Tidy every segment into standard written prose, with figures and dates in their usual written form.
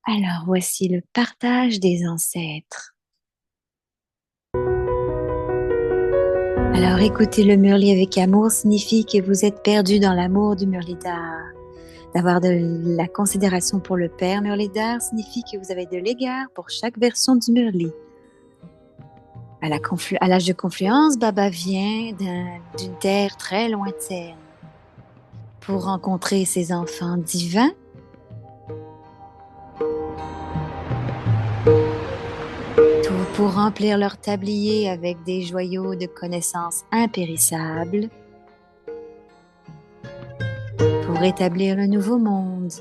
Alors, voici le partage des ancêtres. Alors, écouter le Murli avec amour signifie que vous êtes perdu dans l'amour du Murlidar. D'avoir de la considération pour le Père Murlidar signifie que vous avez de l'égard pour chaque version du Murli. À l'âge de confluence, Baba vient d'une terre très lointaine pour rencontrer ses enfants divins. Tout pour remplir leur tablier avec des joyaux de connaissances impérissables, pour établir le nouveau monde.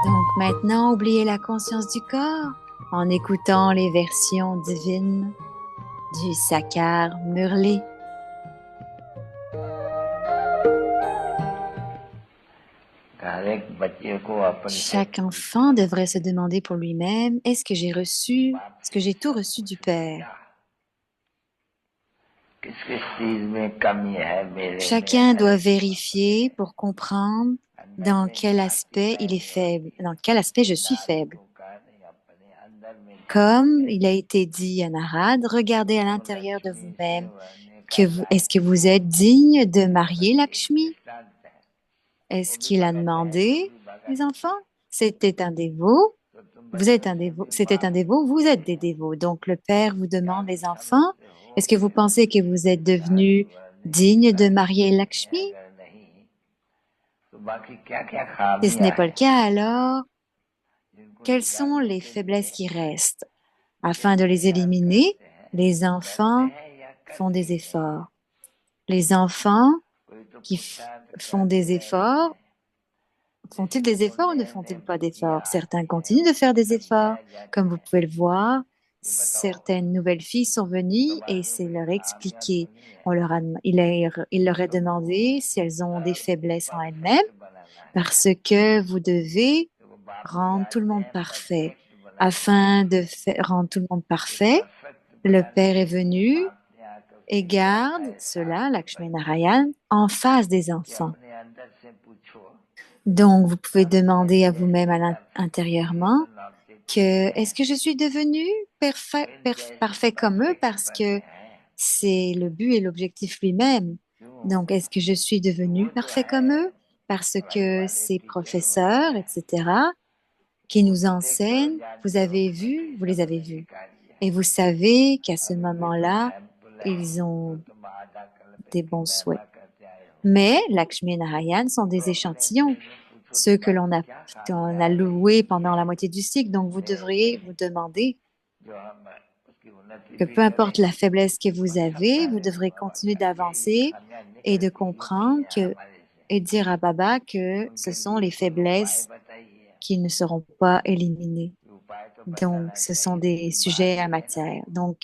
Donc maintenant, oubliez la conscience du corps en écoutant les versions divines du Sakar Murli. Chaque enfant devrait se demander pour lui-même, est-ce que j'ai tout reçu du Père? Chacun doit vérifier pour comprendre dans quel aspect il est faible, dans quel aspect je suis faible. Comme il a été dit à Narad, regardez à l'intérieur de vous-même. Est-ce que vous êtes digne de marier Lakshmi? Est-ce qu'il a demandé, les enfants? C'était un dévot. Vous êtes un dévot. C'était un dévot. Vous êtes des dévots. Donc le Père vous demande, les enfants, est-ce que vous pensez que vous êtes devenus dignes de marier Lakshmi? Si ce n'est pas le cas, alors quelles sont les faiblesses qui restent? Afin de les éliminer, les enfants font des efforts. Les enfants font des efforts, font-ils des efforts ou ne font-ils pas d'efforts? Certains continuent de faire des efforts. Comme vous pouvez le voir, certaines nouvelles filles sont venues et c'est leur expliqué. Il leur est demandé si elles ont des faiblesses en elles-mêmes parce que vous devez rendre tout le monde parfait. Afin de rendre tout le monde parfait, le Père est venu et garde cela, Lakshmi Narayan, en face des enfants. Donc, vous pouvez demander à vous-même intérieurement que est-ce que je suis devenu parfait comme eux parce que c'est le but et l'objectif lui-même. Donc, est-ce que je suis devenu parfait comme eux parce que ces professeurs, etc., qui nous enseignent, vous les avez vus. Et vous savez qu'à ce moment-là, ils ont des bons souhaits. Mais Lakshmi et Narayan sont des échantillons, ceux qu'on a loués pendant la moitié du cycle. Donc, vous devriez vous demander que peu importe la faiblesse que vous avez, vous devrez continuer d'avancer et de comprendre et dire à Baba que ce sont les faiblesses qui ne seront pas éliminées. Donc, ce sont des sujets à matière. Donc,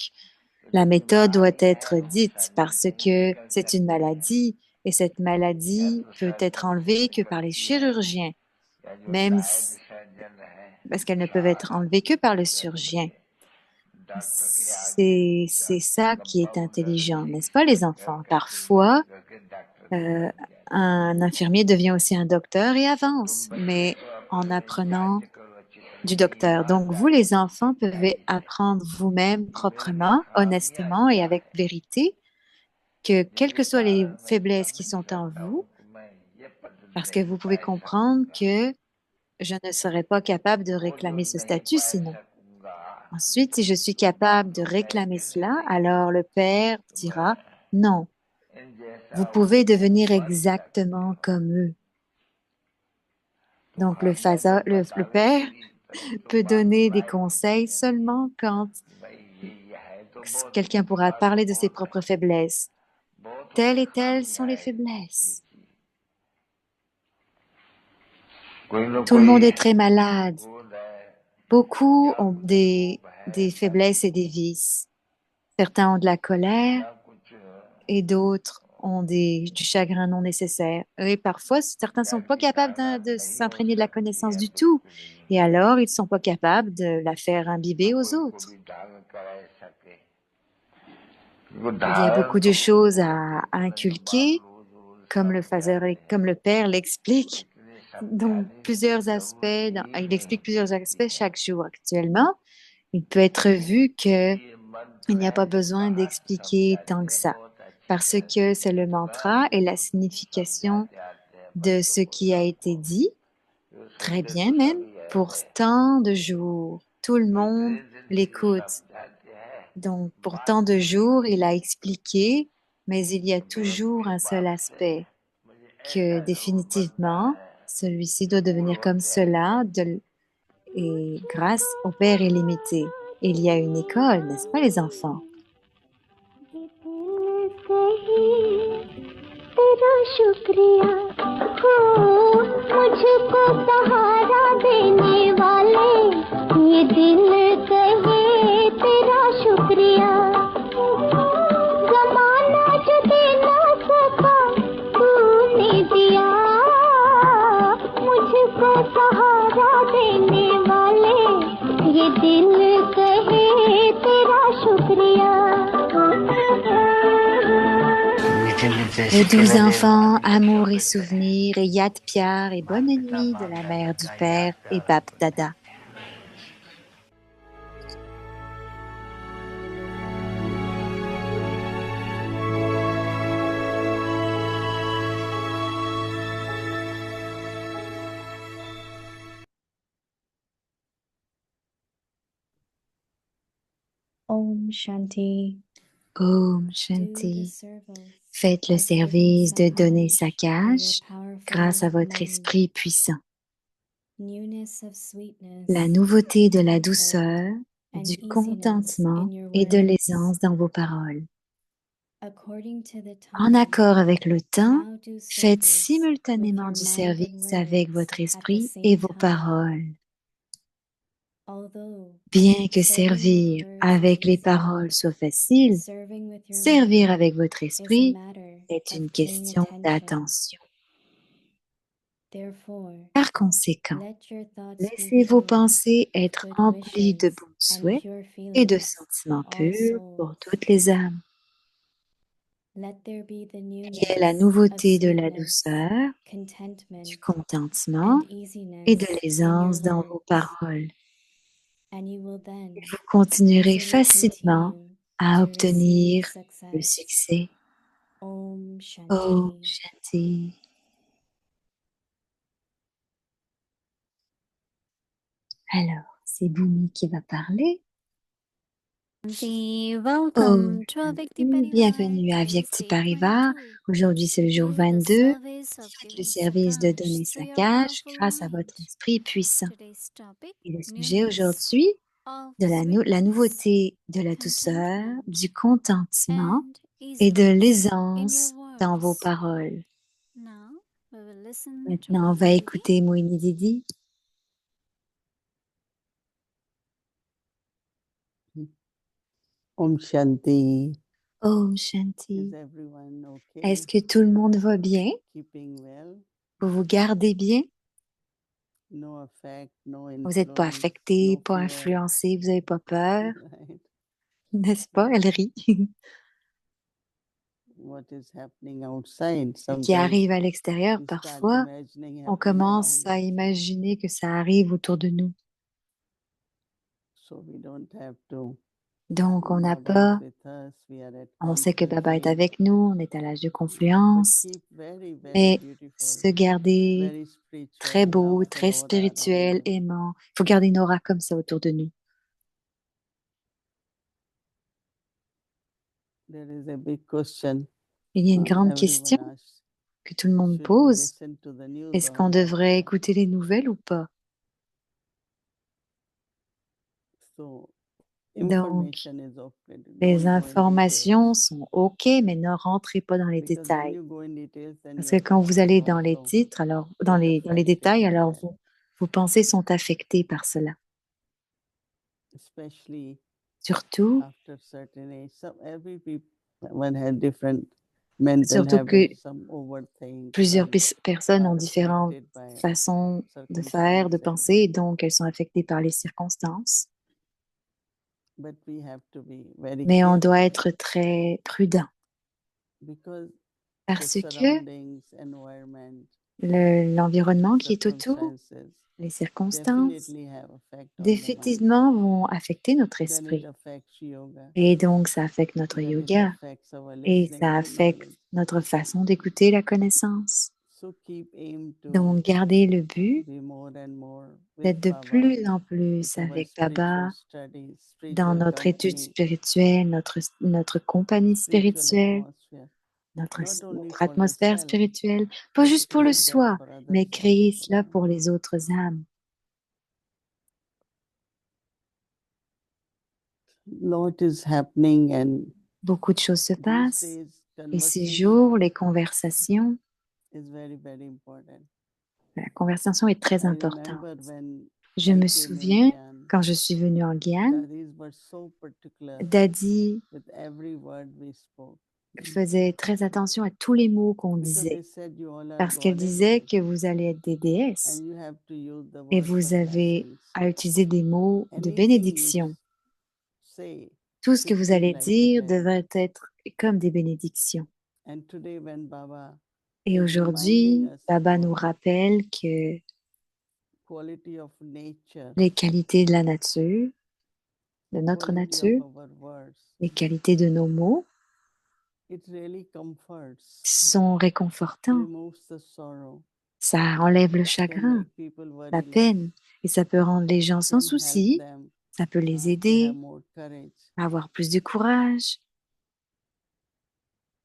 la méthode doit être dite parce que c'est une maladie et cette maladie peut être enlevée que par les chirurgiens, même parce qu'elles ne peuvent être enlevées que par le chirurgien. C'est ça qui est intelligent, n'est-ce pas, les enfants? Parfois, euh, un infirmier devient aussi un docteur et avance, mais en apprenant du docteur. Donc, vous, les enfants, pouvez apprendre vous-même proprement, honnêtement et avec vérité que quelles que soient les faiblesses qui sont en vous, parce que vous pouvez comprendre que je ne serais pas capable de réclamer ce statut sinon. Ensuite, si je suis capable de réclamer cela, alors le Père dira, non, vous pouvez devenir exactement comme eux. Donc, le Père peut donner des conseils seulement quand quelqu'un pourra parler de ses propres faiblesses. Telles et telles sont les faiblesses. Tout le monde est très malade. Beaucoup ont des faiblesses et des vices. Certains ont de la colère et d'autres ont du chagrin non nécessaire. Et parfois, certains ne sont pas capables de s'imprégner de la connaissance du tout. Et alors, ils ne sont pas capables de la faire imbiber aux autres. Il y a beaucoup de choses à inculquer, comme le père l'explique. Donc, plusieurs aspects, il explique plusieurs aspects chaque jour actuellement. Il peut être vu que il n'y a pas besoin d'expliquer tant que ça, parce que c'est le mantra et la signification de ce qui a été dit, très bien même, pour tant de jours. Tout le monde l'écoute. Donc, pour tant de jours, il a expliqué, mais il y a toujours un seul aspect, que définitivement, celui-ci doit devenir comme cela et grâce au Père illimité. Il y a une école, n'est-ce pas, les enfants? तेरा शुक्रिया हो मुझको सहारा देने वाले ये दिल कहे तेरा शुक्रिया जमाना जो दे ना सका तूने दिया मुझको सहारा देने वाले ये दिल कहे तेरा शुक्रिया Les 12 enfants, amour et souvenirs, et Yad Piar, et bonne nuit de la mère du Père et Bap Dada. Om Shanti. Om Shanti. Faites le service de donner sa cage grâce à votre esprit puissant. La nouveauté de la douceur, du contentement et de l'aisance dans vos paroles. En accord avec le temps, faites simultanément du service avec votre esprit et vos paroles. Bien que servir avec les paroles soit facile, servir avec votre esprit est une question d'attention. Par conséquent, laissez vos pensées être emplies de bons souhaits et de sentiments purs pour toutes les âmes. Il y a la nouveauté de la douceur, du contentement et de l'aisance dans vos paroles. Et vous continuerez facilement à obtenir le succès. Om Shanti. Alors, c'est Bhumi qui va parler. Welcome to Avyakti Parivar. Bienvenue à Avyakti Parivar. Aujourd'hui, c'est le jour 22. Faites le service de donner sa cage grâce à votre esprit puissant. Et le sujet aujourd'hui, de la nouveauté de la douceur, du contentement et de l'aisance dans vos paroles. Maintenant, on va écouter Moini Didi. Om Shanti. Om Shanti. Est-ce que tout le monde va bien? Vous vous gardez bien? Vous n'êtes pas affecté, pas influencé, vous n'avez pas peur? N'est-ce pas? Elle rit. Ce qui arrive à l'extérieur, parfois, on commence à imaginer que ça arrive autour de nous. Donc, on n'a pas. On sait que Baba est avec nous, on est à l'âge de confluence, mais se garder très beau, très spirituel, aimant. Il faut garder une aura comme ça autour de nous. Il y a une grande question que tout le monde pose. Est-ce qu'on devrait écouter les nouvelles ou pas? Donc, les informations sont OK, mais ne rentrez pas dans les détails. Parce que quand vous allez dans les titres, alors dans les détails, alors vos pensées sont affectées par cela. Surtout que plusieurs personnes ont différentes façons de faire, de penser, et donc elles sont affectées par les circonstances. Mais on doit être très prudent parce que L'environnement qui est autour, circumstances les circonstances, definitely have effect on the mind. définitivement vont affecter notre Then it esprit. affects yoga. Et donc, ça affecte notre Then it yoga affects our et listening ça to affecte knowledge. notre façon d'écouter la connaissance. So keep aim to Donc, gardez le but be more and more d'être with de Baba, plus en with plus our avec spiritual Baba studies, dans spiritual notre étude company, spirituelle, notre compagnie spiritual spirituelle, atmosphere. notre, Not only notre for atmosphère yourself, spirituelle, pas but juste pour le create that soi, for mais others créer also. cela pour les autres âmes. Lot is happening, and Beaucoup de choses se these passent days et ces conversation jours, les conversations, is very, very important. la conversation est très I importante. remember when Je I me came in souviens Gyan, quand je suis venue en Guyane, Dadis were so particular Dadi with every word we spoke. faisait très attention à tous les mots qu'on Because disait they said you all are parce qu'elle goddess disait que vous allez être des déesses and you have to use the et words vous of avez blessings. à utiliser des mots de Anything you bénédiction. say Tout ce que should vous be allez like a dire blessing. devrait être comme des bénédictions. And today when Baba Et is reminding aujourd'hui, us Baba nous about rappelle que quality of nature, les qualités de la nature, de notre quality of nature, our words, les qualités de nos mots it really comforts, sont réconfortants. removes the sorrow, Ça enlève le can chagrin, make people la worryless, peine, et ça peut rendre les gens sans can help souci, them ça peut les to have aider more courage. à avoir plus de courage.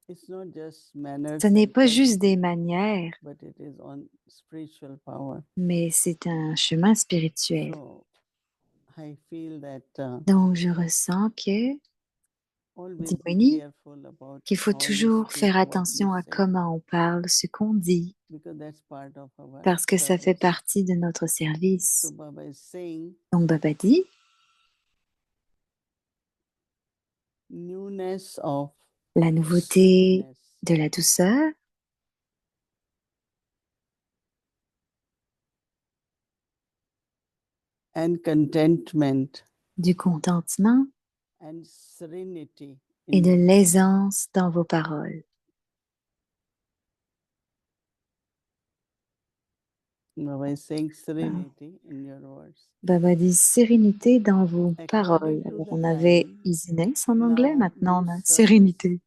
It's not just manners Ce n'est and pas juste courtesy, des manières, but it is on spiritual power. mais c'est un chemin spirituel. So I feel that Donc je ressens que, always be Dimoni, careful about qu'il faut how we toujours speak, faire what we attention à say, comment on parle, ce qu'on dit, because that's part of our parce que ça fait service. partie de notre service. So Baba is saying Donc Baba dit, newness of la nouveauté sweetness de la douceur, and contentment du contentement and serenity et in de your words. l'aisance dans vos paroles. Baba is saying serenity in your words. Baba dit sérénité dans vos paroles. According to Alors, the on avait time, easiness en anglais, now maintenant do on a service sérénité.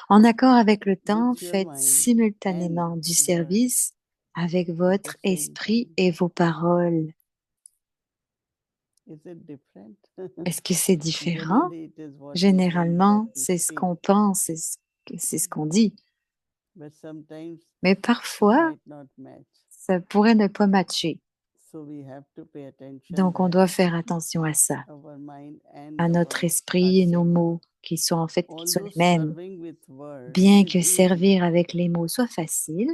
En accord avec le temps, with your faites mind simultanément and du your service avec at votre the same esprit time. et vos paroles. Is it different? Est-ce que c'est différent? Generally, it is what we think Généralement, that we c'est ce speak, qu'on pense, c'est ce qu'on dit. but sometimes Mais it parfois, might not match. ça pourrait ne pas matcher. So we have to pay attention Donc, on that doit faire attention à ça, our mind and à notre our esprit et nos same. mots, qui soient en fait qui soient Although les mêmes. serving with words Bien is que easy, servir avec les mots soit facile,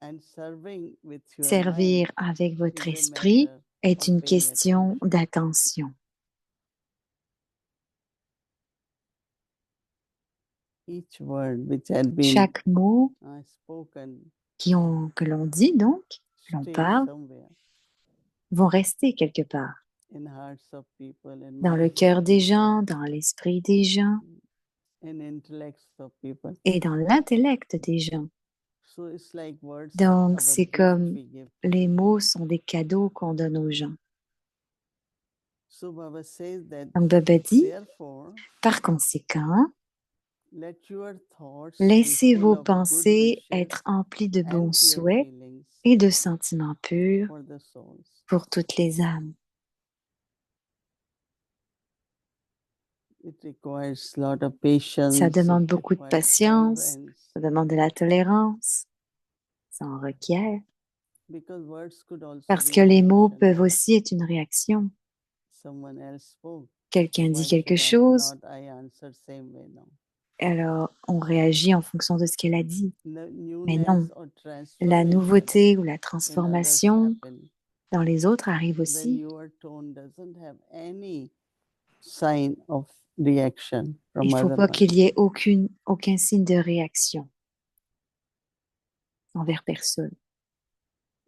and serving with your mind servir avec votre is a esprit matter est of une paying question attention. d'attention. Each word which had been Chaque mot spoken que l'on dit donc, que l'on stays parle, somewhere vont rester quelque part in hearts of people, in dans le minds of cœur des people, gens, dans l'esprit des gens in intellects of people. et dans l'intellect des gens. So it's like words are Donc, our c'est gift comme we give. les mots sont des cadeaux qu'on donne aux gens. So Baba says that Donc, Baba dit, therefore, par conséquent, let your thoughts be laissez full vos of good pensées wishes être emplies de and bons pure souhaits feelings et de sentiments purs for the souls. pour toutes les âmes. It requires a lot of patience. Ça demande It beaucoup de requires patience, tolerance, ça demande de la tolérance, ça en requiert, because words could also parce be que a les mots reaction. peuvent aussi être une réaction. Someone else spoke. Quelqu'un dit Why quelque should chose, not I answer same way now? alors on réagit en fonction de ce qu'elle a dit. The Mais newness non, or la transformation nouveauté ou la in others transformation happen dans les autres arrive when aussi. your tone doesn't have any sign of reaction Il from ne faut other pas one. qu'il y ait aucun signe de réaction envers personne.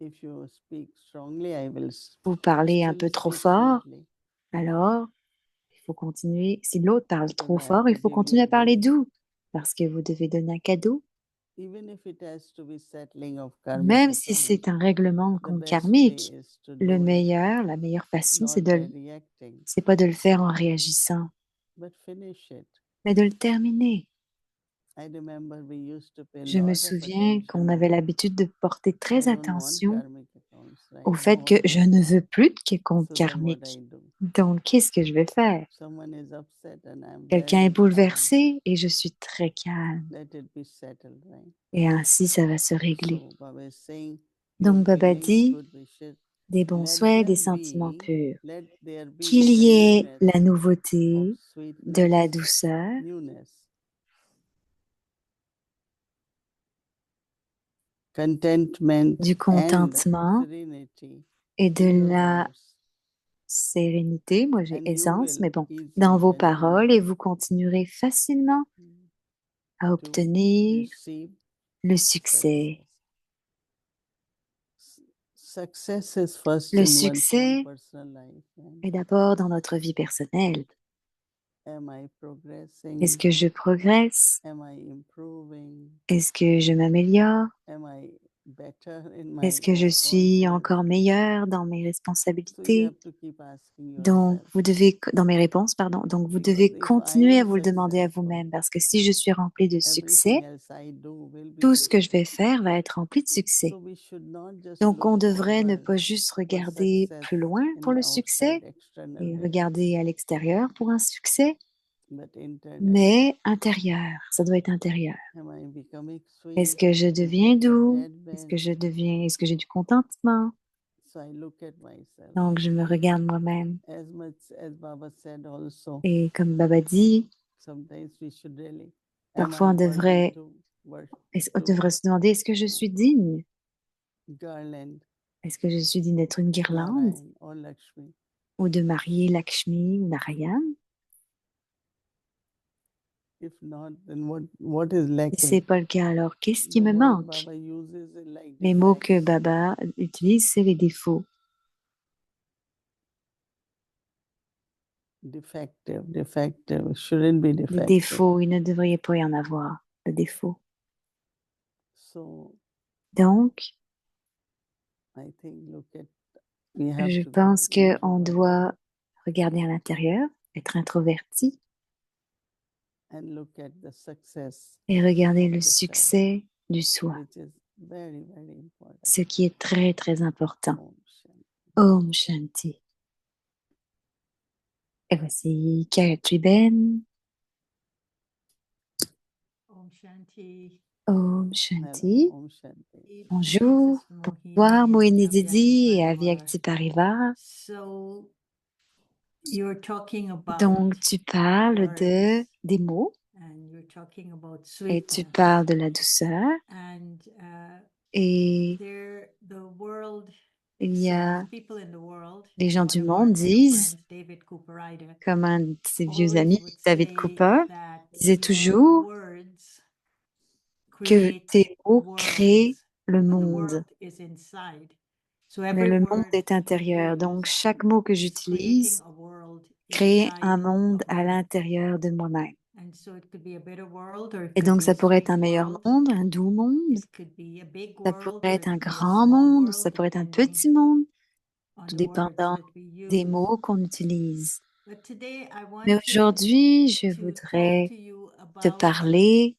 If you speak strongly, I will Vous parlez un still peu trop speak fort, sweetly, alors il faut continuer. Si l'autre parle because trop I have fort, to il faut give you continuer a à parler gift. doux, parce que vous devez donner un cadeau. even if it has to be settling of Même karmic si accounts, c'est un règlement de the compte best way karmique, is to la do it, meilleure façon, not by reacting, c'est pas de le faire en réagissant, but finish it. mais de le terminer. I remember we used to pay Je me lot of souviens qu'on attention. avait l'habitude de porter I très don't want attention karmic accounts, au right? fait No, que I je don't. ne veux plus de compte So then what karmique. I do? Donc, qu'est-ce que je vais faire? Someone is upset and I'm Quelqu'un est very calm. bouleversé et je suis très calme. Let it be settled, right? Et ainsi, ça va se régler. So Baba is saying, Donc, good Baba feelings, dit good wishes, des bons let souhaits, des them sentiments be, purs. let there be Qu'il the y ait newness la of nouveauté, de la sweetness, douceur, newness, contentment du and contentement serenity et de in your la words. sérénité. Moi, j'ai And you aisance, mais will bon, dans easily vos continue paroles et vous continuerez facilement à to obtenir receive le succès. success is first Le in one's own succès personal life. And est d'abord dans notre vie personnelle. am I Est-ce progressing? que je progresse? Am I improving? Est-ce que je m'améliore? Am I better in my Est-ce que je suis encore responses? meilleure dans mes So you responsabilités? have to keep asking Donc, yourself. vous devez, dans mes réponses, pardon, donc vous Because devez if continuer I à am vous le demander à successful, vous-même, parce que si je suis remplie de succès, everything else I do will be tout ce que je success. vais faire va être rempli de succès. So we should not just Donc, on look devrait ne forward pas juste for regarder success plus loin in pour the le outside succès external et way, regarder à l'extérieur pour un succès, but internally. mais intérieur. Ça doit être intérieur. Am I becoming Est-ce sweet, que je deviens doux? Est-ce que contentment? est-ce que j'ai du contentement? So I look at myself. Donc, je me regarde moi-même. As much as Baba said also, Et comme Baba dit, sometimes we should really, am parfois I on worthy devrait, to worship, on to devrait se demander, est-ce que je suis digne? garland Est-ce que je suis digne d'être une guirlande Narayan or Lakshmi? ou de marier Lakshmi ou Narayan? If not, then what is Si lacking? c'est pas le cas, alors qu'est-ce qui The me word manque? Baba uses is like Les mots que defects. Baba utilise, c'est les défauts. Defective, shouldn't be Les defective. défauts, il ne devrait pas y en avoir de défauts. So Donc, I think we have je to go pense into qu'on our doit regarder à l'intérieur, être introverti and look at the success, et regarder of le the self, succès du soi, which is very, very important. ce qui est très, très important. Om Shanti. Om Shanti. Et voici Gayatri Ben. Om Shanti. Om Hello, Shanti. Om Shanti. Bonjour. Bonsoir, Mohini Didi et Avyakti Parivar. So, you're talking about Donc, tu parles words des mots and you're talking about et tu sweetness. parles de la douceur. And Et the world il y a says, people in the world, les gens one du of monde our disent, friends, David Cooperrider, comme un de ses vieux always amis, would David say Cooper, that disait your toujours words que create tes mots créent worlds, le but the monde, world is inside. So mais every le monde word est you intérieur. Donc, use chaque mot que is creating j'utilise a world crée un inside monde of à me. l'intérieur de moi-même. And so it could be a better world, or it Et could donc, be a ça pourrait être sweet un meilleur world. monde, un doux monde, It could be a big ça world, pourrait or être it un could be a grand small monde, ou world, ça pourrait être un depending petit monde, on tout the words dépendant that we des use. mots qu'on utilise. But today I Mais wanted aujourd'hui, je to talk voudrais to you te about parler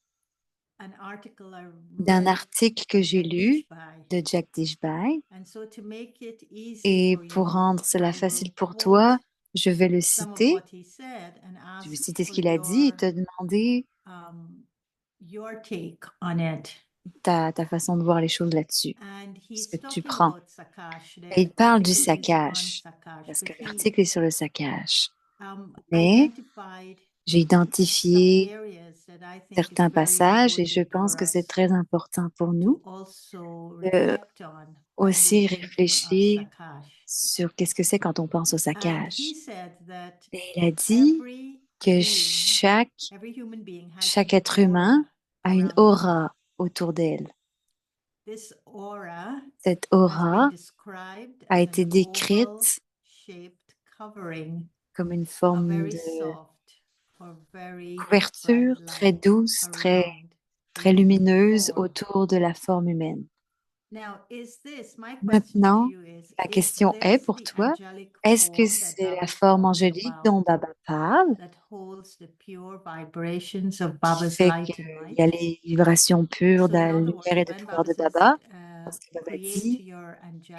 an article I d'un read article que of j'ai lu Jagdish Bai. de Jagdish Bai. And so to make it easy Et for pour you, rendre cela I will facile pour quote toi, je vais le some of citer. what he said and Je vais ask citer ce for qu'il a dit et te demander your take on it. ta façon de voir les choses là-dessus, And ce he's que tu talking prends. about Sakash. Et il The parle du article is on saccage, Sakash, parce que but he l'article est sur le saccage. Mais identified j'ai some identifié areas that I think is certains very passages et je important pense for que c'est us très important pour to nous also de reflect on when aussi we're thinking of réfléchir Sakash. sur qu'est-ce que c'est quand on pense au And saccage. he said that Et il a dit que every human being has chaque an être humain aura a une around them. aura autour d'elle. This aura Cette has been aura described a as été an décrite oval-shaped covering comme une of forme very de soft or very bright couverture très light douce, très around très lumineuse autour de la forme humaine. Maintenant, la question est pour toi, est-ce que c'est la forme angélique dont Baba parle, qui fait qu'il y a les vibrations pures de la lumière et de pouvoir de Baba? Parce que Baba dit,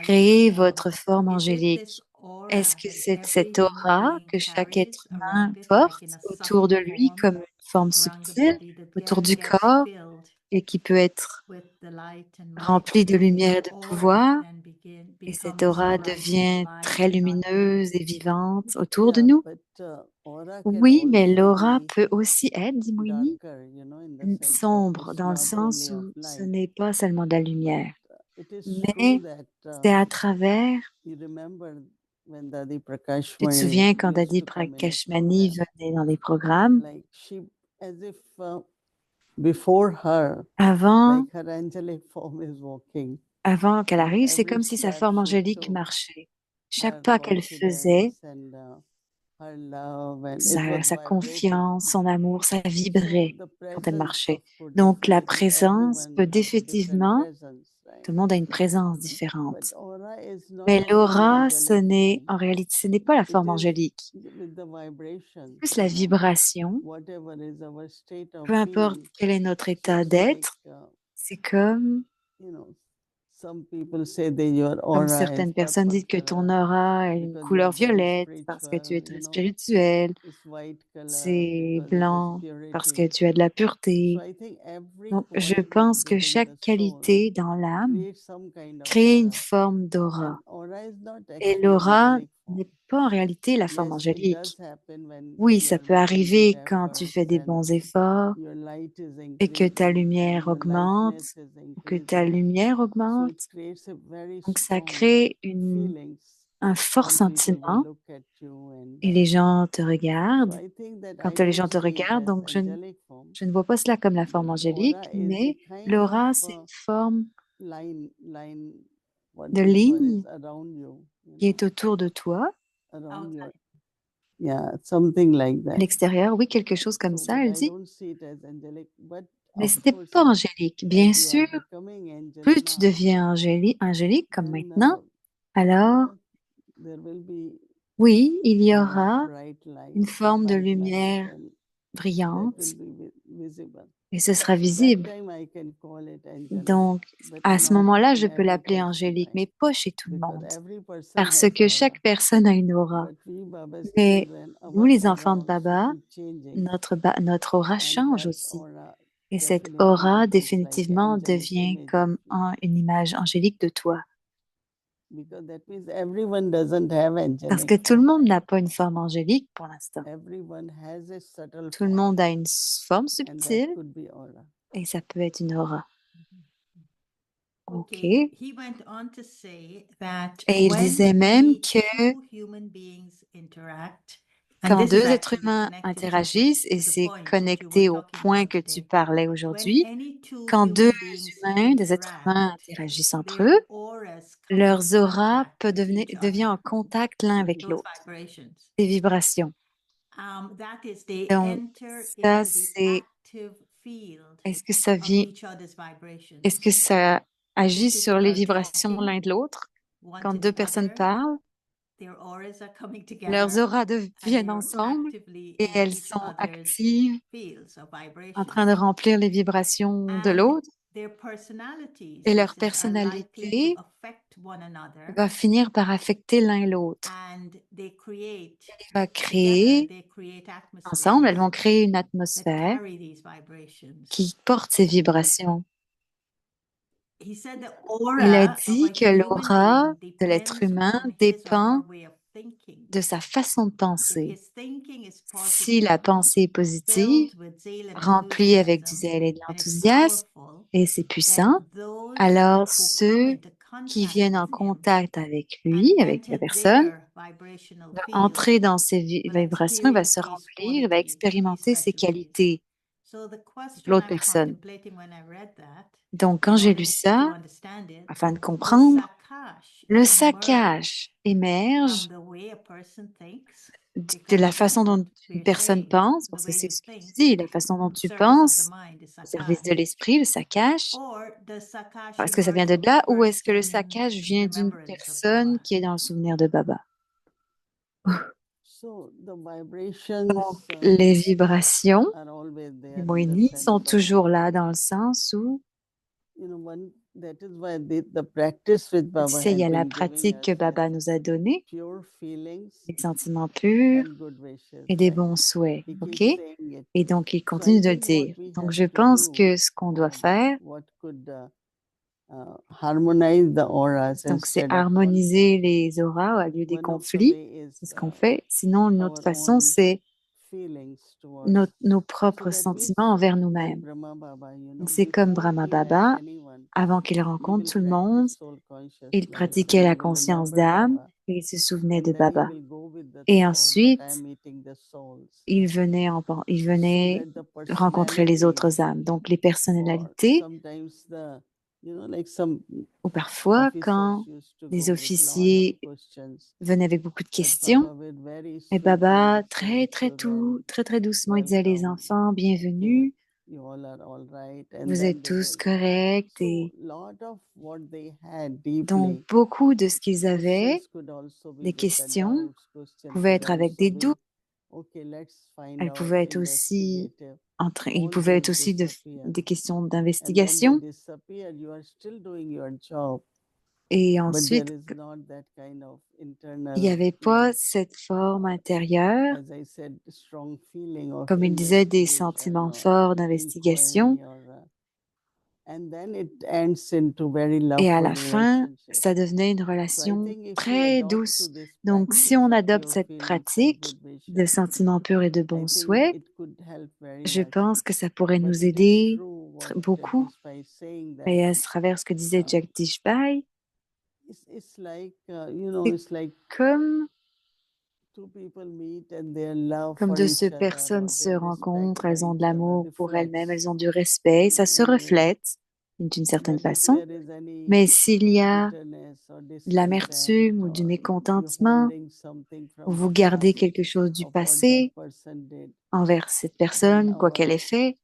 créez votre forme angélique. Est-ce que c'est cette aura que chaque être humain porte autour de lui comme une forme subtile autour du corps et qui peut être remplie de lumière et de pouvoir? Et cette aura devient très lumineuse et vivante autour de nous? Oui, mais l'aura peut aussi être, dit Moini, sombre, dans le sens où ce n'est pas seulement de la lumière, mais c'est à travers. Tu te souviens quand Dadi Prakashmani venait dans les programmes? Avant qu'elle arrive, c'est comme si sa forme angélique marchait. Chaque pas qu'elle faisait, sa confiance, son amour, ça vibrait quand elle marchait. Donc la présence peut définitivement, tout le monde a une présence différente. Mais l'aura, en réalité, ce n'est pas la forme angélique. C'est plus la vibration. Peu importe quel est notre état d'être, c'est comme certaines personnes disent que ton aura a une couleur violette parce que tu es très spirituel, c'est blanc parce que tu as de la pureté. Donc, je pense que chaque qualité dans l'âme crée une forme d'aura. Et l'aura n'est pas en réalité la forme angélique. Oui, ça peut arriver quand tu fais des bons efforts et que ta lumière augmente ou que ta lumière augmente. Donc, ça crée un fort sentiment et les gens te regardent. Quand les gens te regardent, donc je ne vois pas cela comme la forme angélique, mais l'aura, c'est une forme de ligne qui est autour de toi. À l'extérieur, oui, quelque chose comme ça, elle dit. Mais ce n'est pas angélique. Bien sûr, plus tu deviens angélique comme maintenant, alors oui, il y aura une forme de lumière brillante et ce sera visible. Donc, à ce moment-là, je peux l'appeler angélique, mais pas chez tout le monde, parce que chaque personne a une aura. Mais nous, les enfants de Baba, notre aura change aussi. Et cette aura définitivement devient comme une image angélique de toi. Parce que tout le monde n'a pas une forme angélique pour l'instant. Tout le monde a une forme subtile et ça peut être une aura. OK. Et il disait même que quand deux êtres humains interagissent, et c'est connecté au point que tu parlais aujourd'hui, quand des êtres humains interagissent entre eux, leurs auras devient en contact l'un avec l'autre, des vibrations. Donc, ça, c'est... Est-ce que ça agit sur les vibrations de l'un de l'autre? Quand deux personnes parlent, leurs auras deviennent ensemble et elles sont actives en train de remplir les vibrations de l'autre. Et leur personnalité va finir par affecter l'un l'autre. Ensemble, elles vont créer une atmosphère qui porte ces vibrations. Il a dit que l'aura de l'être humain dépend de sa façon de penser. Si la pensée est positive, remplie avec du zèle et de l'enthousiasme, et c'est puissant, alors ceux qui viennent en contact avec lui, avec la personne, va entrer dans ses vibrations, va se remplir, va expérimenter ses qualités. L'autre personne. Donc, quand j'ai lu ça, afin de comprendre, le saccage émerge de la façon dont une personne pense, parce que c'est ce que tu dis, la façon dont tu penses, au service de l'esprit, le saccage. Est-ce que ça vient de là ou est-ce que le saccage vient d'une personne qui est dans le souvenir de Baba? So the vibrations Donc, les vibrations, are always there les in the mohinis, sense sont of, toujours là dans le sens où, that is why the practice with tu Baba sais, il y had a la been giving pratique que us Baba as nous a donnée, pure feelings des sentiments purs and good wishes, et des right? bons souhaits, He ok? keeps saying it. Et donc, il So I continue de le think what dire. we Donc, have je to pense do, que ce qu'on doit faire, what could harmonize the auras donc, c'est instead of harmoniser les auras au lieu des one of the conflits. way is C'est ce qu'on fait. Sinon, une autre our façon, own c'est feelings towards nos so propres that we sentiments envers like nous-mêmes. Brahma Baba, Donc, c'est comme before Brahma he met Baba, anyone, avant qu'il he rencontre will tout le monde, practice soul il consciousness pratiquait and la he will conscience remember d'âme Baba, et il se souvenait de and then he Baba. will go with the Et thought that I ensuite, am meeting the souls, il right? il So venait that the rencontrer les personality autres âmes. Donc, les or personnalités, sometimes like some ou parfois, officers quand used to des go with lot of officiers questions, venaient avec beaucoup de but questions, Baba with very et sweetly Baba, say très, très children, très, très doucement, il disait, les welcome, enfants, okay, bienvenue, you all are all right, and vous then êtes they tous will. corrects. So Et lot of what they had donc, deeply, beaucoup de ce qu'ils avaient, questions could also be des with the questions, doubts, question pouvaient could être avec also des be, doutes, okay, let's find elles out, pouvaient être aussi investigative, ils all pouvaient these être aussi disappear. des questions And when they d'investigation. disappear, you are still doing your job, Et but there ensuite, is not that kind of il n'y internal, avait pas cette forme intérieure, as I said, strong feeling of comme il disait, des investigation sentiments or forts d'investigation. inquiry, or and then it ends into very Et à loveful la fin, relationship. ça devenait une So I relation think if we très adopt to douce. this Donc, si practice on of adopte pure cette feelings and pratique good de wishes, sentiments purs et de I bons think souhaits, it could help very je much. pense que ça pourrait But nous it is aider true what beaucoup. Jagdish is saying that Et à travers ce que disait Jagdish Bhai, it's like c'est it's like comme, two people meet and their love comme for deux each other personnes or se their respect rencontrent, for elles ont de each other l'amour pour elles-mêmes, elles reflects, ont du respect, ça se and reflète d'une certaine but if façon. there is any Mais s'il y a bitterness or de discontent l'amertume ou du or you mécontentement, holding something ou from vous the gardez past quelque chose du of what that passé person did, envers cette then personne, quoi qu'elle ait our fait,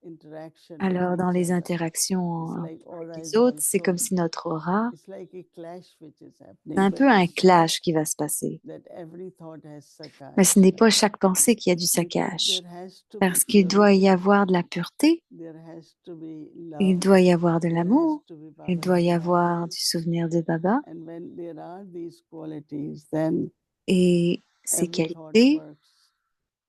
interaction with alors dans each les other, interactions it's avec like aura les is autres, c'est comme also, si notre aura, it's like a clash which is c'est happening, un but peu un it's not clash qui va se passer. that every thought has Mais ce sakash, n'est right? pas chaque pensée qui a du Because saccage, there has to be parce qu'il doit y purity, avoir de la pureté, there has to be il love, doit y avoir de there has l'amour, to be il Baba's doit y avoir memory, du souvenir de Baba, and when there are these qualities, then et ces every thought qualités, works.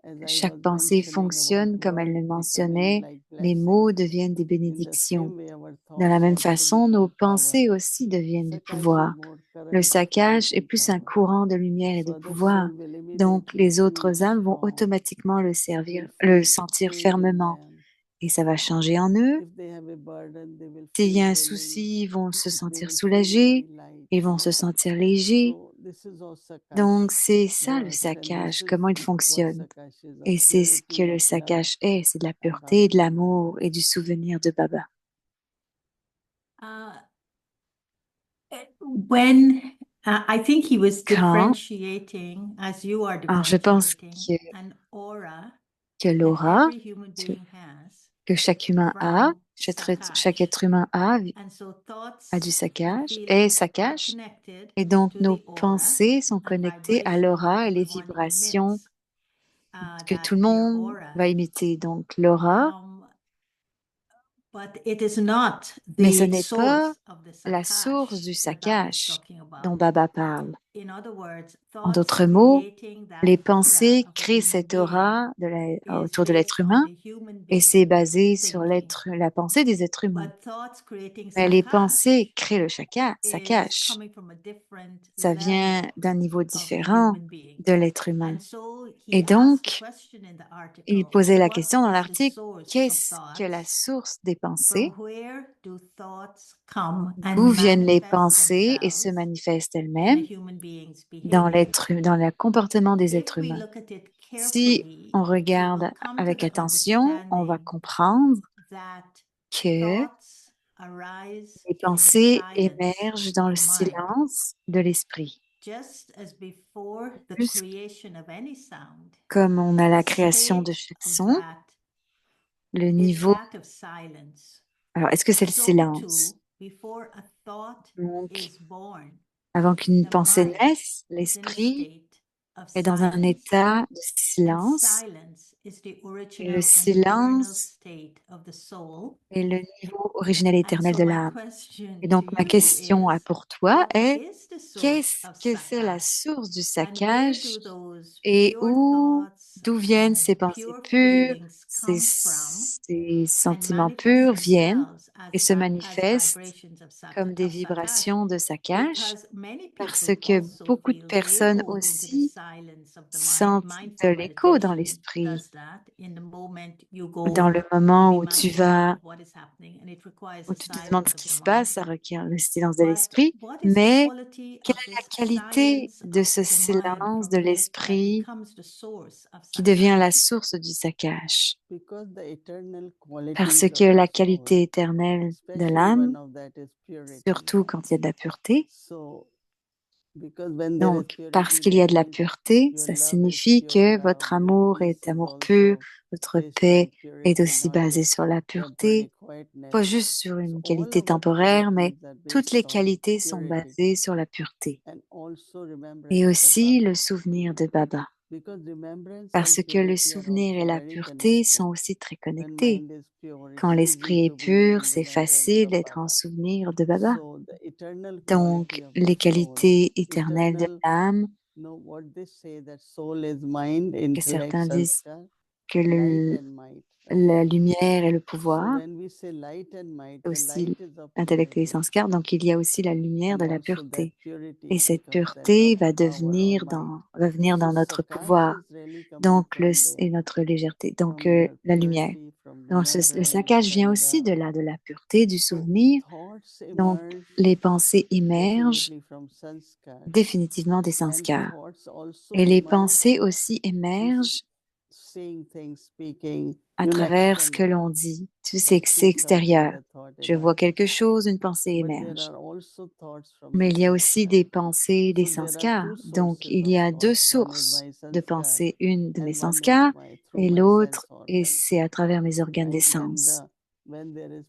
As I chaque was pensée mentioning about fonctionne comme elle words le becoming mentionnait, like les blessings, mots deviennent des in the bénédictions. same way our De la thoughts même also façon, nos become power. pensées aussi deviennent du Sakash is pouvoir. more Le current of light saccage est and plus un power. courant de lumière et de So other pouvoir. soul will Donc, immediately les feel autres âmes vont strong, automatiquement will le feel sentir change in fermement. them. Et ça va changer en eux. If they have a burden, they will S'il y feel a un relief. souci, ils vont se They sentir will feel soulagés, very light. ils vont se sentir légers. So this is how Sakash Donc, c'est ça le works, and this saccage, is comment il what fonctionne. Sakash is, of Et c'est ce purity, que le of love, saccage est, c'est de la and pureté, de Baba's l'amour memory. et du souvenir de Baba. When I think he was Quand, differentiating, as you are alors je pense differentiating, an aura que that l'aura every human being has que chaque humain a, from chaque Sakash. être humain And so a du thoughts and saccage, est feelings are saccage, connected et donc to nos the aura pensées sont and connectées à vibration that l'aura et les everyone vibrations emits que that tout le pure monde aura. va imiter. Donc l'aura, But it is not mais ce the n'est pas source of the la source du Sakash that Baba is saccage talking dont about. Baba parle. In other words, En thoughts d'autres mots, creating that les aura pensées of a créent human cette being aura is autour de l'être based on humain the human et c'est being basé sur thinking. la pensée des êtres humains. But thoughts creating Mais les Sakash pensées créent le is saccage. coming from a different Ça vient level d'un niveau of the différent human being. de l'être humain. And so Et he asked the donc, question in the il article, posait la what question dans is the l'article, source of qu'est-ce que la thoughts? source des From pensées? where do thoughts come D'où and viennent les manifest pensées et se themselves manifestent in a elles-mêmes human being's dans behavior? dans le comportement des If êtres we humains? look at it Si carefully, on we regarde will come to avec the attention, on va understanding comprendre that que thoughts arise les in the pensées silence émergent of dans le the mind. silence de l'esprit. just as before the Plus creation of any sound, comme on a la the création de state chaque of son, that le is niveau. that of silence. Alors, est-ce que c'est le So silence? too, before a thought Donc, is born, avant qu'une the pensée mind naisse, is in a l'esprit state of est dans un silence. état de And silence. silence is the Et le original and eternal silence state of the soul. est le niveau originel et And éternel so de my l'âme. question Et to donc, ma you question is, pour toi what est, is the source qu'est-ce of que c'est la saccage? source du And where saccage do those et pure thoughts d'où viennent ces and pensées pure pures, feelings ces, come from ces and sentiments manifest purs viennent themselves et as, se as manifestent vibrations of comme des saccage? vibrations de saccage, Because many parce people que also beaucoup de feel the personnes echo into the aussi silence of the mind. sentent de Mindful l'écho dans meditation l'esprit. does that. In the moment you Dans go le to moment be où tu mindful vas, of what is happening, and it requires où a tu te demandes silence ce of qui the se mind. passe, ça requiert le silence de But l'esprit, what is the mais quality quelle of est la this qualité silence de of ce the mind silence de from which that l'esprit becomes the source of qui devient la saccage? source du saccage? Because the eternal Parce qualities que of the la soul, qualité éternelle de especially l'âme, one of that is purity. surtout quand il y a de la pureté, So, because when there is donc parce purity, qu'il y a that de la means pureté, your ça love is signifie pure que love, votre your amour peace est is amour pur, also votre based paix on est purity, aussi not basée just sur la temporary pureté, quietness. pas juste sur So une all qualité of the temporaire, mais qualities are toutes based les on qualités sont purity basées sur la pureté. and also remembrance Et of aussi Baba. le souvenir de Baba. Because remembrance Parce and que le purity are souvenir et also la very pureté connected. sont aussi très When connectés. mind is pure, Quand it's easy l'esprit est to be pur, in c'est remembrance facile of d'être en Baba. souvenir de Baba. So the eternal Donc, quality of the les soul, qualités éternelles de eternal, l'âme, know what they say, that soul is mind, que intellect, certains disent self, que light and might, right? la lumière et le So pouvoir, when we say light and might, the aussi light is of l'intellect et les purity, sanskars, donc il y a aussi la lumière and de la also that pureté. purity Et cette becomes then our pureté va power or might. va venir So dans notre saccage pouvoir, is really coming donc from et there, notre légèreté, donc from your la lumière. purity, from Donc le remembrance, saccage vient and aussi de la pureté, du so souvenir. thoughts Donc emerge les pensées émergent definitely from sanskar, définitivement des and sanskars. thoughts also Et les emerge pensées aussi through émergent seeing things, speaking, à even travers ce que external. l'on dit. Tu sais que c'est Something comes and extérieur. the thought Je vois emerges. quelque chose, une pensée But there émerge. are also thoughts from Mais the il y a aussi sanskar. des pensées des So there are sanskars. two Donc, sources il of y a deux thoughts. One is sources my de sanskar pensée, une de mes and one is sanskars through et my sense l'autre, et organs. c'est à travers mes organes des Right? sens. When there is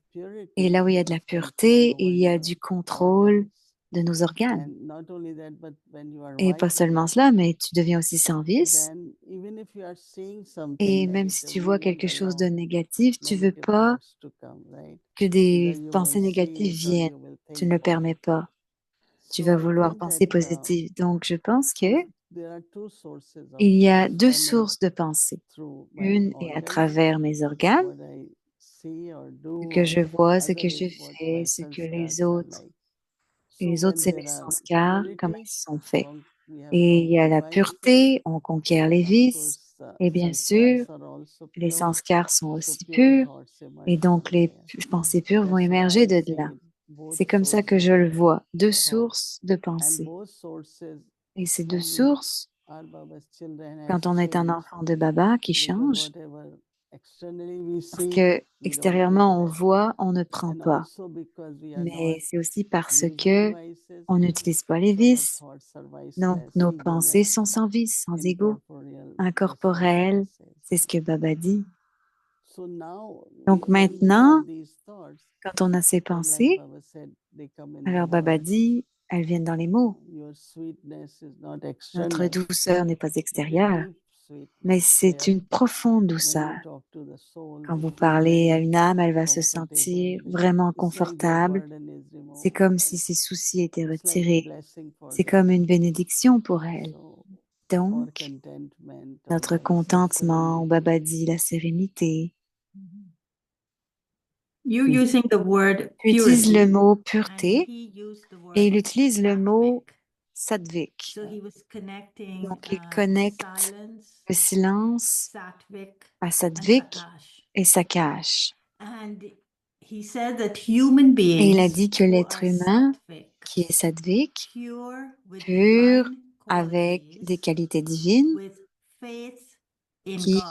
Et purity, là où il y there a de la is control pureté, over il y a your du contrôle organs. de nos organes. And not only that, but when you are Et pas seulement vice cela, mais tu deviens aussi sans versa, vice. then even if you are seeing something Et même si negative, tu you vois won't quelque chose de allow négatif, tu veux negative pas thoughts to come, right? que Either des you pensées will see négatives it or viennent. you will Tu think ne le permets positive. pas. Tu So vas I vouloir think that penser positive. Donc, je pense que there are two sources of il y a thoughts. deux One is sources de pensée. through my Une est à organs, travers mes organes, what I see or do, ce que je vois, ce other que is je what fais, my ce que sanskars are like. et So les autres, when c'est mes there are sanskars, comment purity, ils sont faits. we have Et il y a conquered la vices, pureté, on conquiert les and of vices. course, Et bien sanskars sûr, are also les pure. sanskars sont So aussi pure purs. thoughts emerge Et donc, from les there. pensées So pures vont that's why émerger I de see là. it, both C'est comme ça que sources je le of vois. Deux thought, sources de and pensée. both sources, Et ces deux when we sources, are Baba's children, has quand on est un changed, enfant de Baba qui because change, whatever externally we parce see, que we don't take extérieurement on that, voit, on ne prend and pas. also because we are not Mais c'est aussi parce using que vices, on n'utilise pas les so our vices. thoughts are Donc, viceless, nos pensées egoless, sont sans vice, sans ego, incorporeal. That's what incorporelles. Baba says. C'est ce que Baba dit. So now, Donc when we maintenant, have these thoughts, quand on a ces then like pensées, Baba said, they come in the alors Baba words. dit, elles viennent dans les mots. Your sweetness is not Notre external, douceur n'est pas but a extérieure, deep mais sweetness c'est where une profonde when douceur. you talk to the soul, Quand they vous feel parlez à very une âme, elle va se comfortable. sentir vraiment It's like their confortable. burden is C'est removed. comme si ses soucis étaient It's like a retirés. blessing for C'est them. comme une bénédiction pour elle. So, or Donc, contentment, or notre Baba says contentement, ou Baba serenity. dit la sérénité. You using the word Tu utilises le purity, mot and pureté he used the et word il utilise le mot satvik. sattvik. So he was connecting Donc, il connecte silence, le silence satvik, à and sattvik sakash. et sakash. And he said that human Et il a beings dit que who l'être are humain sattvic, qui est sattvik, pure with pur, divine avec des qualities, qualités divines, with faith in qui, God,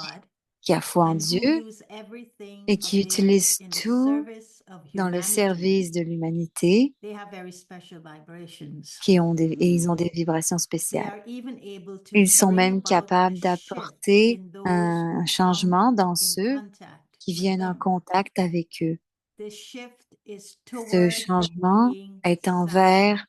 qui a foi en and who Dieu use everything et of qui theirs utilise in the tout service dans le humanity, service de l'humanité they have very special vibrations. et ils ont des vibrations They spéciales. are even able to Ils sont bring même about capables a shift d'apporter in those un who changement come dans in ceux contact qui with viennent en them. contact avec eux. The shift is Ce toward changement being est envers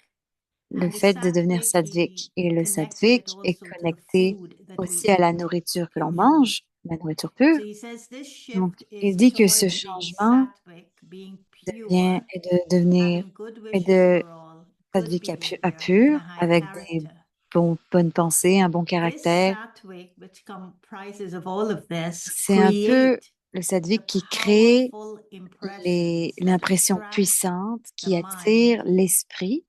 le and the fait de devenir sattvic sattvique. Et le connected it sattvique est also to the connecté food that we aussi à la eat, nourriture que l'on pure mange, food. la nourriture So pure. he says this Donc, shift il is dit que ce toward being changement sattvic, being vient pure, et de devenir having good et wishes de for all, good sattvique à behavior, and pur, a high avec des character. bonnes pensées, un bon This caractère. sattvic, which comprises of all of this, C'est un peu create le a sattvique qui crée powerful impressions that l'impression attract puissante the qui attire mind, l'esprit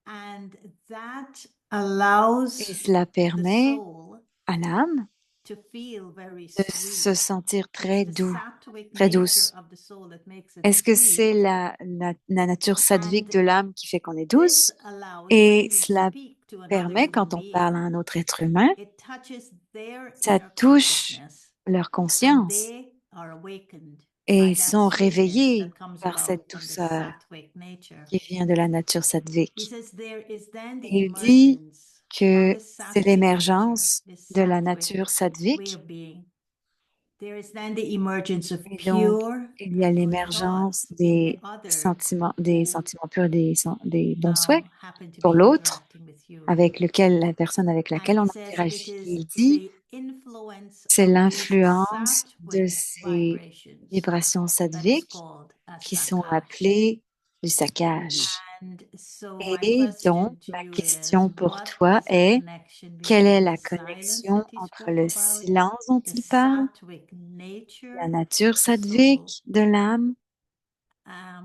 and that allows et cela the permet soul à l'âme to feel very de se sweet. sentir It's très the doux, sattvic très nature douce. of the soul that makes it Est-ce que c'est sweet, la nature sattvique and de l'âme qui fait qu'on est this douce? allows Et when we cela speak to another permet, human quand on parle à being, un autre être humain, it touches their ça inner touche consciousness, leur and conscience they are awakened et by ils that sont sweetness that réveillés comes par about cette from the douceur sattvic nature. qui vient de la nature He sattvique. says there is then the Et il dit emergence of que this c'est sattvic nature, l'émergence this de la sattvic nature way sattvique. of being. There is then the emergence of Et donc, pure il y a and good l'émergence thoughts in the other des who sentiments purs, des bons souhaits happen to pour be l'autre, interacting with you. avec lequel, la personne avec And laquelle he on says it interagit. is Il dit, the influence c'est of these l'influence de sattvic ces vibrations vibrations that is sattviques called a qui sont sakash. appelées du saccage. And so my Et question donc, to ma you is, question pour what toi is the est, connection quelle est between la the silence connexion that he entre spoke le about, silence dont the il parle, sattvic nature la nature of the soul, sattvique de l'âme,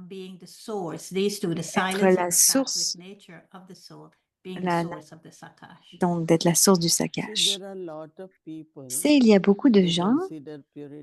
being the source, these two, the être silence la and the sattvic source, nature of the soul, being the la, source of the sakash? donc d'être la source du See, saccage. there are a lot of Tu people sais, il y a beaucoup de who gens consider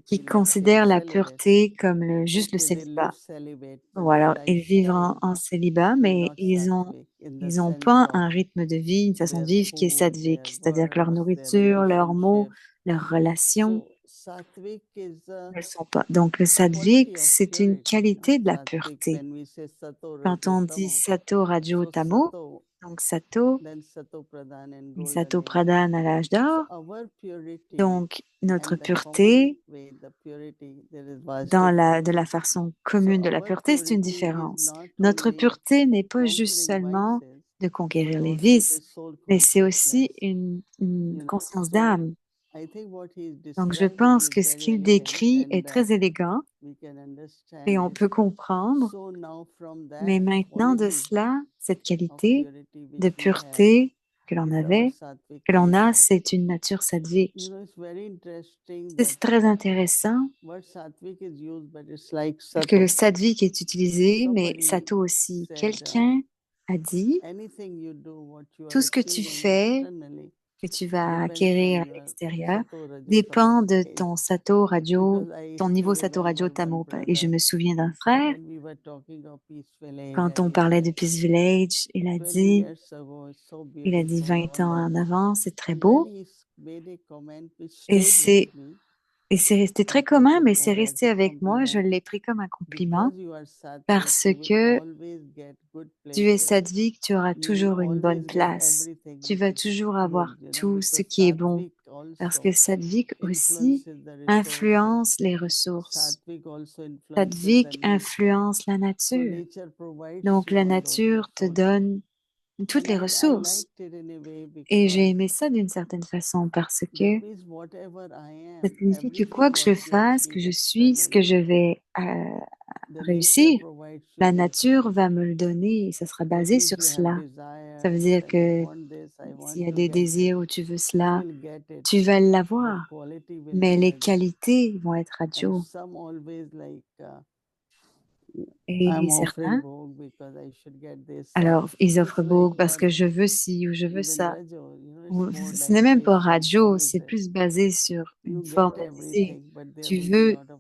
qui purity like considèrent la celibate. pureté comme juste le Okay, they live célibat. celibate, Ou but their alors, ils vivent lifestyle en célibat, is mais not sattvic in the ils ont sense pas of un rythme de vie, une façon de their vivre qui est food, sattvique, their c'est-à-dire que leur words, their nourriture, leurs mots, relationship. leurs relations So sattvic is a ne le sont pas. Donc, le sattvique, quality of c'est une purity. qualité de la Sattvic, pureté. when we say sato, Quand rajo, on dit tamo. sato, rajo, So tamo, sato, donc sato, then sato pradhan and et golden sato age. pradhan à l'âge So d'or, our purity donc notre and the common pureté, way, the purity, there is vast de difference. la façon So commune de la our pureté, c'est une purity is différence. not Notre only pureté n'est pas juste conquering seulement vices, de but conquérir les also it vices, is soul mais c'est aussi consciousness. une You know, conscience so d'âme. I think what he is Donc, je describing pense is que ce very qu'il elegant décrit est and très élégant we can et understand on it. peut comprendre, So now from mais that maintenant de quality cela, cette of qualité purity de which we have pureté que l'on is our avait, sattvic que l'on a, nature. c'est une nature You sattvique. know, it's very interesting that C'est très intéressant word sattvic is used, but it's like que le sato. sattvique est utilisé, mais Somebody sato aussi. said, Quelqu'un a dit, anything you do, what you are tout ce que tu achieving fais, externally, que tu vas depends on acquérir à your l'extérieur, sato rajo tamo dépend de stage. ton sato radio, Because I ton still niveau sato radio remember one tamo. Et je brother me souviens d'un frère, when we were talking of peaceful age, quand and on he parlait said, de Peace Village, 20 years ago, it's so il a dit beautiful, 20 all ans that. en avant, c'est très And then beau. he made a comment which Et stayed with me. c'est resté très I took commun, it mais c'est more as resté a avec moi. Je compliment. l'ai pris comme un compliment Because you are sattvic, parce you will que always get good tu es places. sattvique, tu auras You will toujours une bonne always get place. everything Tu which vas is toujours good, avoir you know, tout ce because qui est bon. sattvic Parce que also sattvique aussi influences the resources. influence les ressources. Sattvic also influences the Sattvique nature. influence la So nature. nature provides Donc you la all those nature te resources. donne toutes And les I ressources. liked it in a way Et j'ai because aimé ça d'une certaine façon parce that que means whatever I ça am, signifie que quoi everything que what je we fasse, que achieve je suis ce que externally, je vais the nature réussir, provides you la this. nature va me le donner et ça sera That basé means sur you have cela. Ça desires veut dire that I que want this, I s'il want y a to des get this, désirs où tu veux you cela, will get it, tu vas but l'avoir. quality will Mais be les rajo. qualités vont être And radio. some always like, Et I'm offering certains, bhog because I should get this. alors ils So offrent it's like beaucoup parce not que je veux ci ou je veux even ça. rajo, you know, it's Ou more ce like n'est même pas passion, radio, c'est promises. plus basé sur une You forme get de désir. everything, but there Tu will be a veux, lot of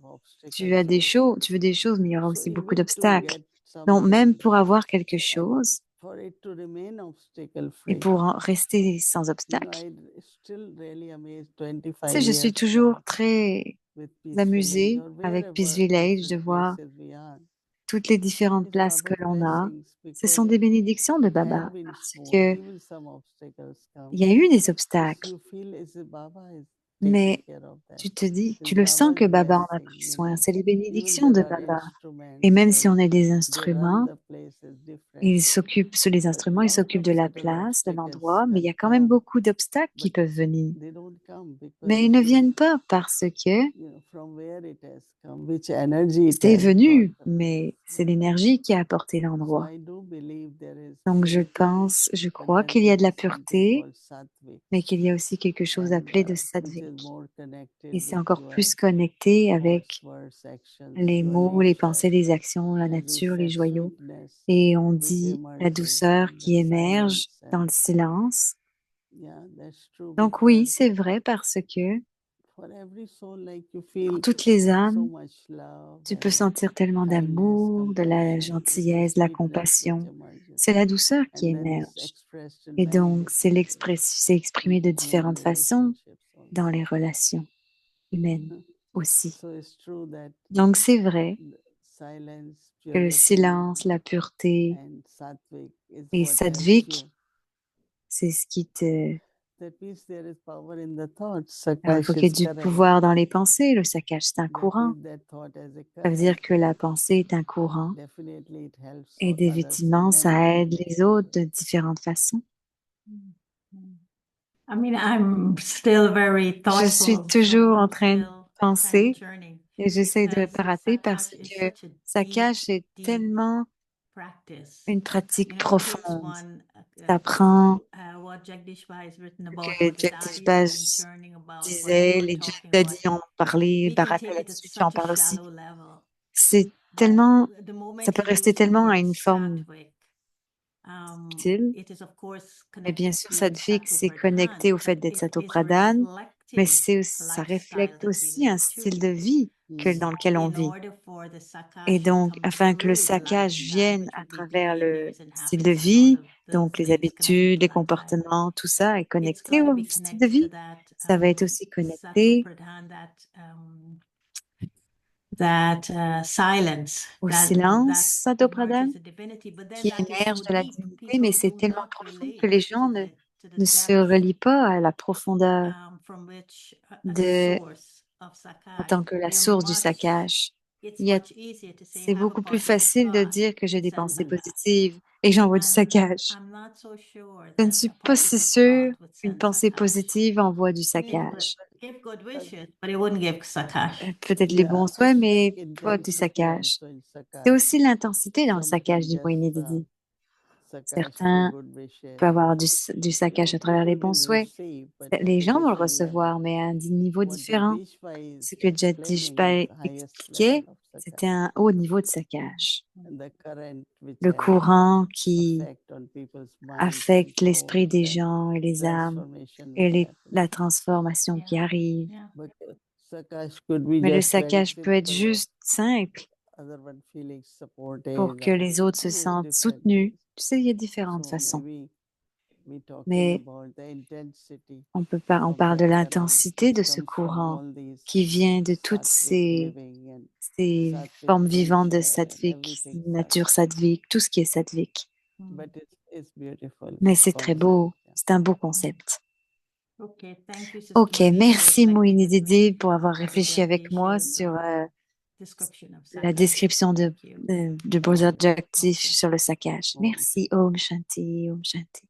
tu obstacles as des also. choses, tu veux des choses, mais il y aura So aussi beaucoup even to d'obstacles. get Donc même something pour avoir quelque and chose for it to remain obstacle et free, pour rester sans you know, obstacles, I still really amazed tu 25 sais, je suis years toujours now très with Peace Village amusée or avec Peace wherever Village de different voir places we are. toutes les différentes These are places que the l'on a, blessings ce sont because des bénédictions de it has Baba been parce smooth. que Even some obstacles come. il y a eu des But obstacles, you feel as if Baba is taking mais care of that. tu te dis, It's tu le sens que Baba's Baba en a blessing, pris you soin. know. C'est les Even bénédictions de there are Baba. instruments Et même si and on est des they run instruments, the places different. ils s'occupent, sur les But instruments, ils lot s'occupent of de la subtle place, de obstacles l'endroit, mais il y a can quand même come, beaucoup d'obstacles qui but peuvent venir. they don't come Mais ils because ne viennent pas parce que you know from where it has come, which energy it c'est has venu, brought. mais c'est Yeah. l'énergie qui a apporté So l'endroit. I do believe there is Donc je pense, je crois qu'il y a de la something pureté, called sattvic, mais qu'il y a aussi quelque chose and appelé de which is sattvic. more connected Et c'est with encore your plus connecté avec thoughts, words, actions, les your mots, les nature. pensées, les actions, la And we nature, les said joyaux. sweetness Et on which dit la emerges douceur in the qui émerge silence. dans And le silence. yeah, that's true Donc oui, because c'est vrai parce que for every soul, like you pour feel toutes les so âmes, much love tu peux and sentir tellement kindness, d'amour, de la compassion. It's the gentillesse, de la sweetness which compassion. emerges. C'est la douceur qui And then it's émerge. expressed in Et many donc, c'est different ways c'est exprimé de in human différentes façons relationships dans also. les relations humaines aussi. So it's true that Donc, c'est vrai the silence, que le purity, silence, la pureté and sattvic is et what helps sattvic, you. c'est ce qui te... That means there is power in the thoughts. Alors, il faut Sakash qu'il y ait is du current. pouvoir dans les pensées. Le saccage, c'est un That courant. means that thought as a Ça veut current. dire que la pensée est un courant. Definitely it helps Et others in effectivement, many ça aide different les autres ways. de différentes façons. I mean, I'm still very Je thoughtful, suis so toujours en I'm train de still kind of penser journeying et j'essaie de ne because pas rater parce Sakash is que such a saccage est deep tellement practice. une You pratique know, it takes profonde. one Ça prend what Jagdish Bhai has written ce about que what the Jagdish Dadis have been Baj churning about, what you disait, were les talking Jadis about. en ont parlé, We can Baraka take it at là-dessus, tu en such a parles aussi. shallow level. C'est But tellement, the ça moment peut he rester used the tellement à word une forme sattvic, subtile. it is of course Mais bien connected sûr, to Sattvic, c'est Sattva-pradhan, connecté au fait but d'être it is Sattva-pradhan, mais reflecting c'est, a ça lifestyle reflète that we aussi un live too. style de vie dans So lequel on in vit. order for the Et Sakash to donc, come afin que le through the saccage lifestyle, vienne which à would be travers le behaviors and style de habits and all vie, of those donc les things connected habitudes, to les lifestyle, comportements, tout ça est it's connecté got to au be style de connected to vie. that Ça va être aussi connecté Sattva-pradhan, that silence, au that silence, emerges Sattva-pradhan, the divinity. But then qui that is émerge so de la deep, divinité, mais people c'est do tellement not profond que relate les gens to ne the se depth relient pas à la profondeur from which as a de, source of en Sakash. tant que la We are source du much saccage. It's Il y a much easier to say C'est have a beaucoup plus positive facile de thought dire que j'ai and des send pensées them back. positives et j'envoie du And saccage. I'm not so sure Je ne that suis a pas si positive sûre thought would qu'une send pensée Sakash. positive envoie du It would saccage. give good wishes, but it wouldn't give Sakash. Peut-être les bons Yeah, souhaits, it's mais like pas du intensity saccage. also in C'est Sakash. aussi l'intensité dans le Some can saccage, dit just Moïni Didi. Sakash through Certains good wishes. peuvent avoir du You saccage know, à travers les people bons will souhaits. receive, but Les at a gens vont le different level. recevoir, mais à un niveau What différent. Jagdishpa is Ce que explaining is Jadishpai the highest expliquait, level of c'était Sakash. un haut niveau de saccage. And the current which Le has courant qui effect on people's minds and affecte l'esprit souls des and gens et les âmes transformation et which happens. la transformation qui arrive. Yeah. But Sakash could be Mais le just very saccage peut être simple, juste simple other one feeling supported, pour que les autres se you know, it's sentent different soutenus. ways. Tu sais, il y a différentes So façons. maybe we talking Mais about the intensity on from parle de that current l'intensité which de ce comes from courant all these qui vient de toutes sattvic living and ces sattvic formes vivantes de culture and sattvic, everything nature sattvic. sattvique, tout ce qui est sattvique. But it's beautiful Mais c'est très concept. beau, Yeah. c'est un beau concept. Okay, thank you, Sister Ok, Moini, for merci reflecting Moïni with me Didi pour on avoir Brother réfléchi avec moi Jagdish's sur description of la Sakash. description Thank you. de Brother Jagdish Okay. sur le saccage. Om Merci, Om Shanti, Om Shanti.